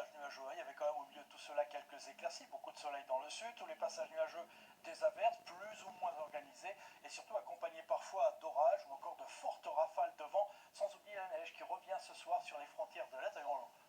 passages nuageux. Il y avait quand même au milieu de tout cela quelques éclaircies, beaucoup de soleil dans le sud, tous les passages nuageux, des averses plus ou moins organisées et surtout accompagnés parfois d'orages ou encore de fortes rafales de vent, sans oublier la neige qui revient ce soir sur les frontières de l'Est.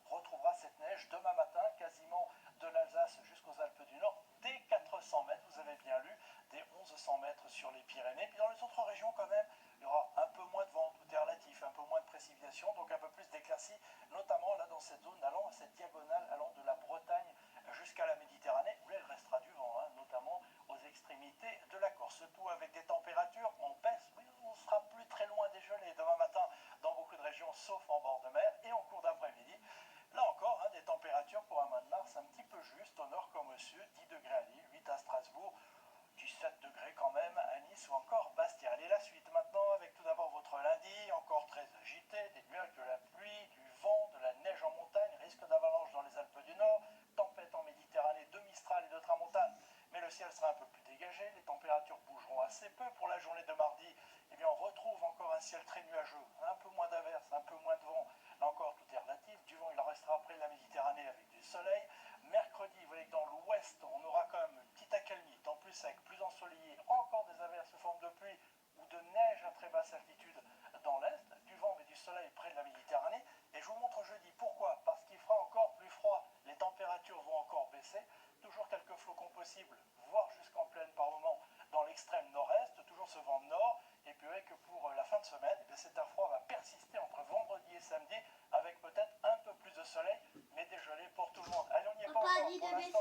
On retrouvera cette neige demain matin, quasiment de l'Alsace jusqu'aux Alpes du Nord, dès 400 mètres, vous avez bien lu, dès 1100 mètres sur les Pyrénées. Puis dans les autres régions quand même, il y aura un peu moins de vent, tout est relatif, un peu moins de précipitations, donc un peu plus d'éclaircies, notamment là dans cette zone allant, cette diagonale allant de la Bretagne jusqu'à la Méditerranée, où là il restera du vent, notamment aux extrémités de la Corse. Tout avec des températures en baisse, oui, on ne sera plus très loin des gelées demain matin dans beaucoup de régions, sauf en bord de mer, et en cours d'après-midi. Là encore, des températures pour un mois de mars un petit peu juste, au nord comme au sud, 10 degrés à Lille, 8 à Strasbourg, 17 degrés quand même à Nice ou encore Bastia. Allez, la suite maintenant avec tout d'abord votre lundi, encore très agité, des nuages, de la pluie, du vent, de la neige en montagne, risque d'avalanche dans les Alpes du Nord, tempête en Méditerranée, de Mistral et de Tramontane, mais le ciel sera un peu plus dégagé, les températures bougeront assez peu. Pour la journée de mardi, eh bien, on retrouve encore un ciel très nuageux, un peu moins d'averses, un peu moins de vent. Là encore, tout est relatif, du vent il en restera près de la Méditerranée avec du soleil. Mercredi, vous voyez que dans l'ouest, on aura quand même une petite accalmie, en plus sec, plus ensoleillé, encore des averses sous forme de pluie ou de neige à très basse altitude dans l'est, du vent mais du soleil près de la Méditerranée. Et je vous montre jeudi pourquoi, parce qu'il fera encore plus froid, les températures vont encore baisser, toujours quelques flocons possibles, voire jusqu'en pleine par moment dans l'extrême nord-est, toujours ce vent nord, et puis que pour la fin de semaine, cet air froid va persister entre vendredi et samedi, avec peut-être un peu plus de soleil, mais dégelé pour tout le monde. Allez, on n'y est pas encore pour l'instant.